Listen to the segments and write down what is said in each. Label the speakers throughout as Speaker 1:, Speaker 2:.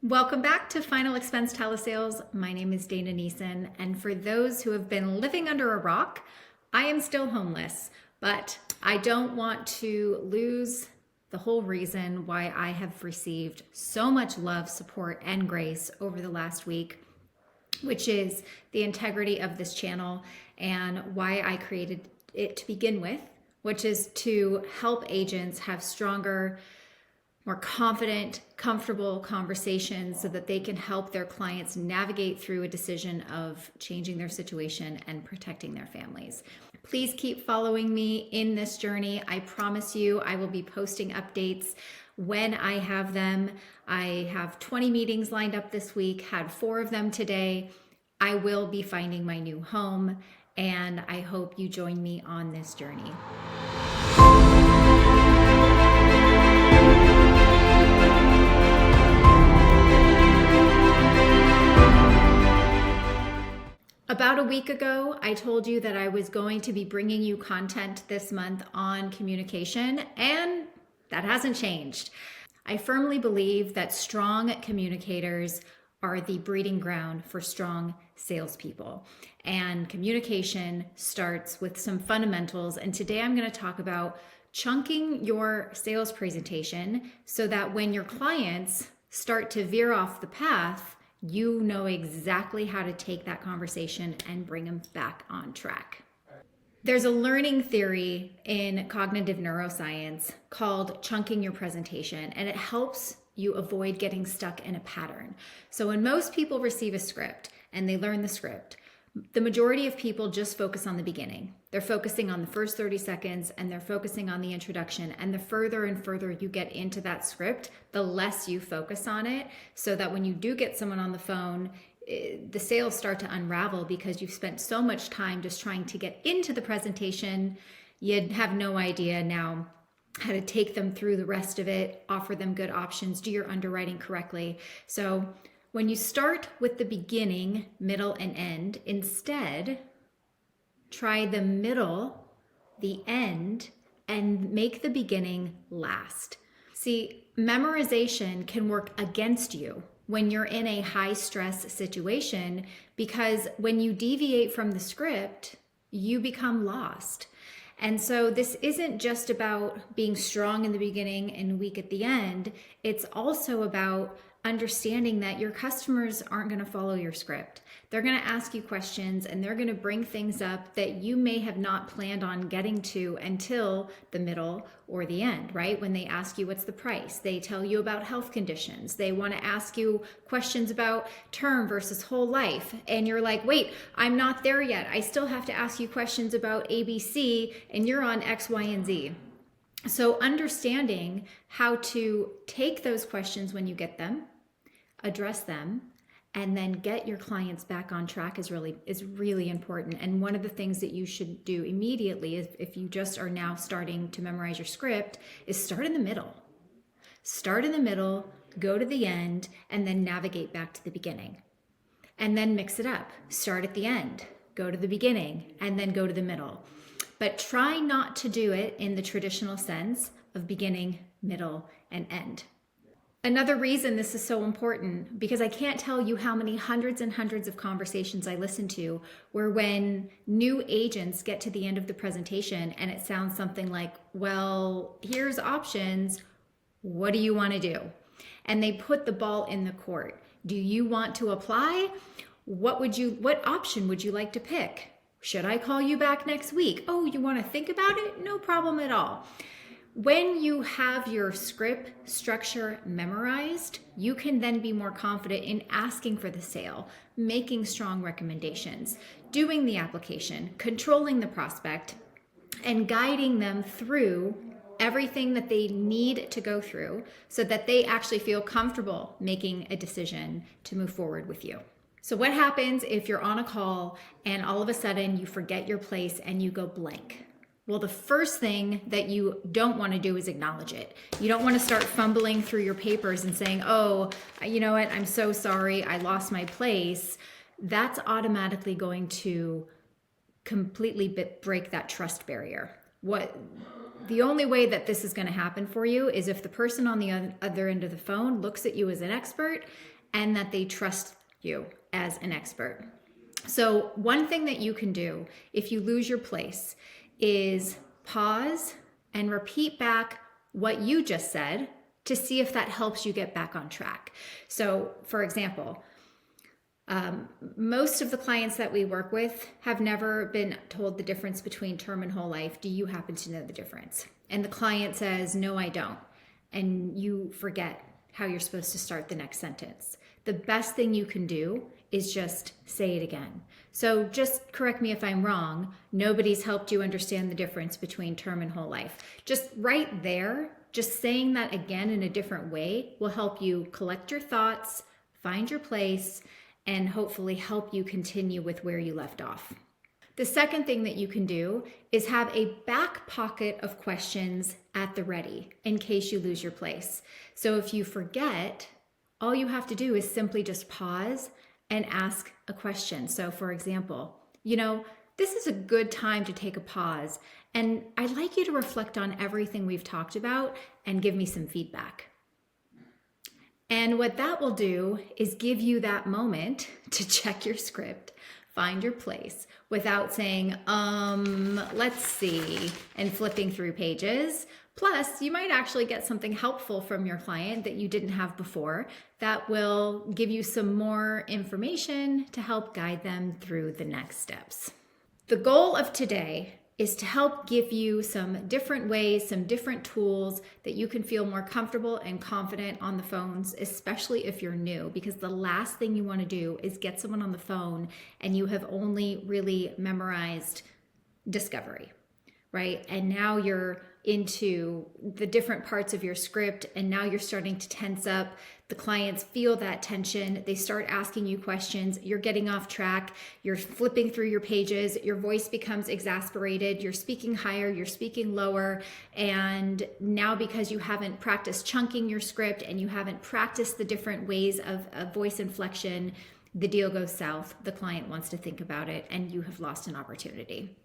Speaker 1: Welcome back to Final Expense Telesales. My name is Dana Neeson, and for those who have been living under a rock, I am still homeless, but I don't want to lose the whole reason why I have received so much love, support, and grace over the last week, which is the integrity of this channel and why I created it to begin with, which is to help agents have stronger, more confident, comfortable conversations so that they can help their clients navigate through a decision of changing their situation and protecting their families. Please keep following me in this journey. I promise you I will be posting updates when I have them. I have 20 meetings lined up this week, had 4 of them today. I will be finding my new home, and I hope you join me on this journey. About a week ago, I told you that I was going to be bringing you content this month on communication, and that hasn't changed. I firmly believe that strong communicators are the breeding ground for strong salespeople. And communication starts with some fundamentals. And today I'm going to talk about chunking your sales presentation so that when your clients start to veer off the path, you know exactly how to take that conversation and bring them back on track. There's a learning theory in cognitive neuroscience called chunking your presentation, and it helps you avoid getting stuck in a pattern. So when most people receive a script and they learn the script, the majority of people just focus on the beginning. They're focusing on the first 30 seconds and they're focusing on the introduction. And the further and further you get into that script, the less you focus on it, so that when you do get someone on the phone, the sales start to unravel because you've spent so much time just trying to get into the presentation. You have no idea now how to take them through the rest of it, offer them good options, do your underwriting correctly. So when you start with the beginning, middle, and end, instead, try the middle, the end, and make the beginning last. See, memorization can work against you when you're in a high stress situation, because when you deviate from the script, you become lost. And so this isn't just about being strong in the beginning and weak at the end. It's also about understanding that your customers aren't going to follow your script. They're going to ask you questions and they're going to bring things up that you may have not planned on getting to until the middle or the end, right? When they ask you what's the price, they tell you about health conditions. They want to ask you questions about term versus whole life. And you're like, wait, I'm not there yet. I still have to ask you questions about ABC and you're on X, Y, and Z. So understanding how to take those questions when you get them, address them, and then get your clients back on track is really important. And one of the things that you should do immediately is, if you just are now starting to memorize your script, is start in the middle. Start in the middle, go to the end, and then navigate back to the beginning. And then mix it up. Start at the end, go to the beginning, and then go to the middle. But try not to do it in the traditional sense of beginning, middle, and end. Another reason this is so important, because I can't tell you how many hundreds and hundreds of conversations I listen to where when new agents get to the end of the presentation and it sounds something like, well, here's options. What do you want to do? And they put the ball in the court. Do you want to apply? What option would you like to pick? Should I call you back next week? Oh, you want to think about it? No problem at all. When you have your script structure memorized, you can then be more confident in asking for the sale, making strong recommendations, doing the application, controlling the prospect, and guiding them through everything that they need to go through so that they actually feel comfortable making a decision to move forward with you. So what happens if you're on a call and all of a sudden you forget your place and you go blank? Well, the first thing that you don't want to do is acknowledge it. You don't want to start fumbling through your papers and saying, oh, you know what, I'm so sorry, I lost my place. That's automatically going to completely break that trust barrier. The only way that this is going to happen for you is if the person on the other end of the phone looks at you as an expert and that they trust you as an expert. So one thing that you can do if you lose your place is pause and repeat back what you just said to see if that helps you get back on track. So for example, most of the clients that we work with have never been told the difference between term and whole life. Do you happen to know the difference? And the client says, no, I don't. And you forget how you're supposed to start the next sentence. The best thing you can do is just say it again. So just correct me if I'm wrong. Nobody's helped you understand the difference between term and whole life. Just right there, just saying that again in a different way will help you collect your thoughts, find your place, and hopefully help you continue with where you left off. The second thing that you can do is have a back pocket of questions at the ready in case you lose your place. So if you forget, all you have to do is simply just pause and ask a question. So for example, this is a good time to take a pause, and I'd like you to reflect on everything we've talked about and give me some feedback. And what that will do is give you that moment to check your script, find your place without saying, let's see, and flipping through pages. Plus, you might actually get something helpful from your client that you didn't have before that will give you some more information to help guide them through the next steps. The goal of today is to help give you some different ways, some different tools that you can feel more comfortable and confident on the phones, especially if you're new, because the last thing you want to do is get someone on the phone and you have only really memorized discovery, right? And now you're into the different parts of your script, and now you're starting to tense up. The clients feel that tension. They start asking you questions. You're getting off track. You're flipping through your pages. Your voice becomes exasperated. You're speaking higher. You're speaking lower. And now, because you haven't practiced chunking your script and you haven't practiced the different ways of voice inflection, the deal goes south. The client wants to think about it, and you have lost an opportunity.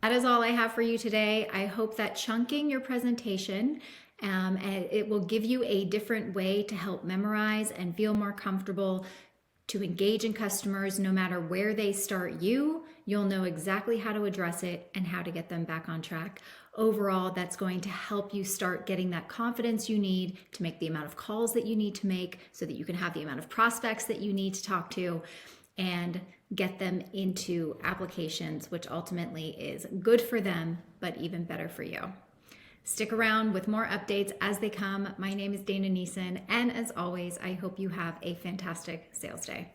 Speaker 1: That is all I have for you today. I hope that chunking your presentation, and it will give you a different way to help memorize and feel more comfortable to engage in customers. No matter where they start you'll know exactly how to address it and how to get them back on track. Overall, that's going to help you start getting that confidence you need to make the amount of calls that you need to make so that you can have the amount of prospects that you need to talk to and get them into applications, which ultimately is good for them, but even better for you. Stick around with more updates as they come. My name is Dana Neeson, and as always, I hope you have a fantastic sales day.